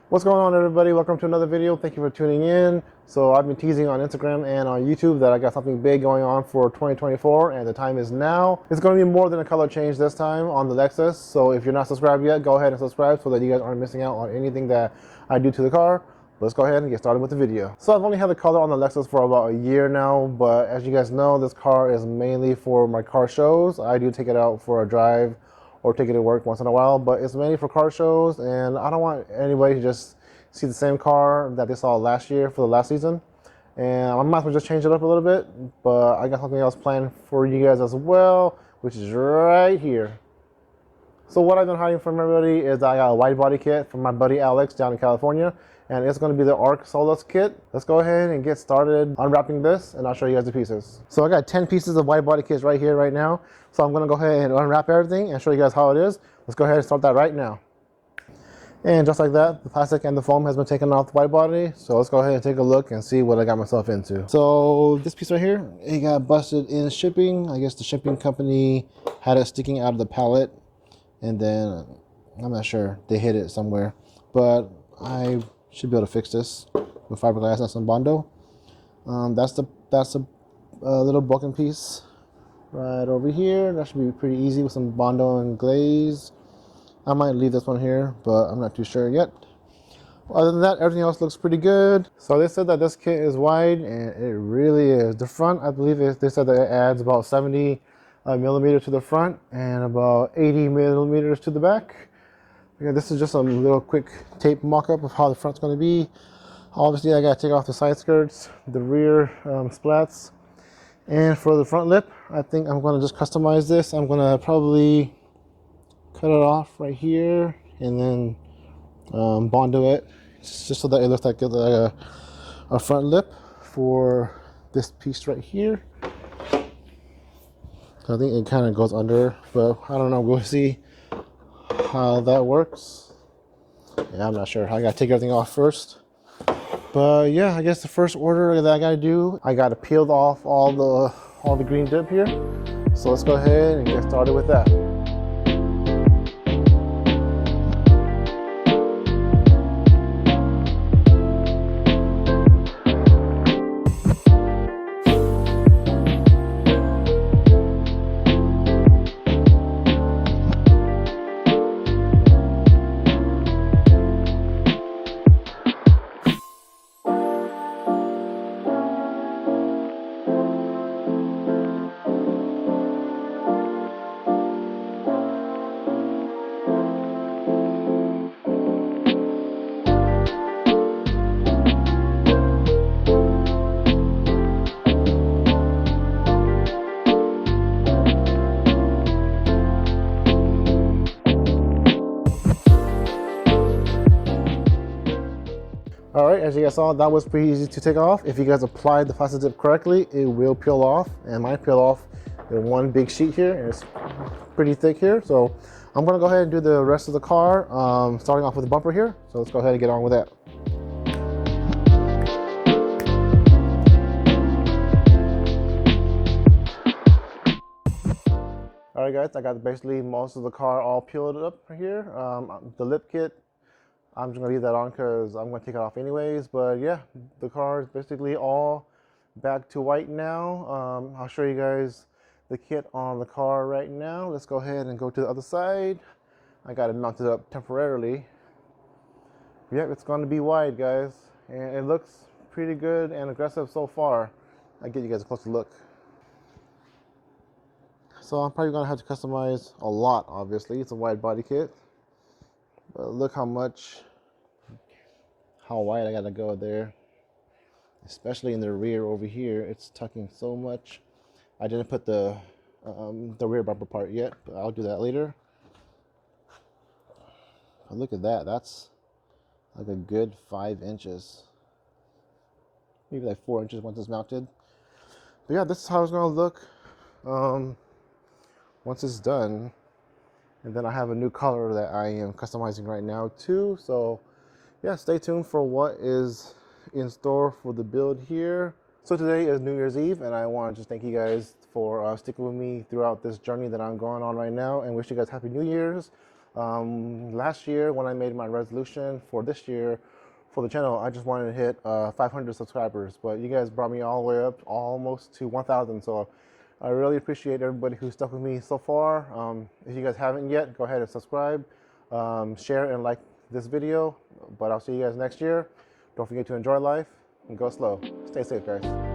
What's going on, everybody? Welcome to another video. Thank you for tuning in. So I've been teasing on Instagram and on YouTube that I got something big going on for 2024, and the time is now. It's going to be more than a color change this time on the Lexus. So if you're not subscribed yet, go ahead and subscribe so that you guys aren't missing out on anything that I do to the car. Let's go ahead and get started with the video. So I've only had the color on the Lexus for about a year now, but as you guys know, this car is mainly for my car shows. I do take it out for a drive or take it to work once in a while, but it's mainly for car shows, and I don't want anybody to just see the same car that they saw last year for the last season. And I might as well just change it up a little bit, but I got something else planned for you guys as well, which is right here. So what I've been hiding from everybody is I got a wide body kit from my buddy Alex down in California, and it's going to be the Arc Solus kit. Let's go ahead and get started unwrapping this, and I'll show you guys the pieces. So I got 10 pieces of wide body kits right here, right now. So I'm going to go ahead and unwrap everything and show you guys how it is. Let's go ahead and start that right now. And just like that, the plastic and the foam has been taken off the wide body. So let's go ahead and take a look and see what I got myself into. So this piece right here, it got busted in shipping. I guess the shipping company had it sticking out of the pallet, and then I'm not sure, they hid it somewhere, but I should be able to fix this with fiberglass and some Bondo. That's a little broken piece right over here. That should be pretty easy with some Bondo and glaze. I might leave this one here, but I'm not too sure yet. Other than that, everything else looks pretty good. So they said that this kit is wide, and it really is. The front, I believe they said that it adds about 70 millimeters to the front and about 80 millimeters to the back. Okay, this is just a little quick tape mock-up of how the front's going to be. Obviously, I got to take off the side skirts, the rear splats, and for the front lip, I think I'm going to just customize this. I'm going to probably cut it off right here and then Bondo it just so that it looks like a front lip for this piece right here. I think it kind of goes under, but I don't know. We'll see how that works. Yeah, I'm not sure. I gotta take everything off first. But yeah, I guess the first order that I gotta do, I gotta peel off all the green dip here. So let's go ahead and get started with that. All right, as you guys saw, that was pretty easy to take off. If you guys apply the plastic zip correctly, it will peel off, and mine peel off in one big sheet here, and it's pretty thick here. So I'm gonna go ahead and do the rest of the car, starting off with the bumper here. So let's go ahead and get on with that. All right, guys, I got basically most of the car all peeled up here. The lip kit, I'm just gonna leave that on because I'm gonna take it off anyways. But yeah, the car is basically all back to white now. I'll show you guys the kit on the car right now. Let's go ahead and go to the other side. I got it mounted up temporarily. Yep, it's gonna be wide, guys. And it looks pretty good and aggressive so far. I'll get you guys a closer look. So I'm probably gonna have to customize a lot, obviously. It's a wide body kit. But look how wide I gotta go there, especially in the rear over here. It's tucking so much. I didn't put the rear bumper part yet, but I'll do that later. But look at that. That's like a good 5 inches, maybe like 4 inches once it's mounted. But yeah, this is how it's gonna look once it's done. And then I have a new color that I am customizing right now too. So yeah, stay tuned for what is in store for the build here. So today is New Year's Eve, and I want to just thank you guys for sticking with me throughout this journey that I'm going on right now, and wish you guys Happy New Year's. Last year when I made my resolution for this year for the channel, I just wanted to hit 500 subscribers, but you guys brought me all the way up almost to 1,000. So I really appreciate everybody who stuck with me so far. If you guys haven't yet, go ahead and subscribe, share and like this video, but I'll see you guys next year. Don't forget to enjoy life and go slow. Stay safe, guys.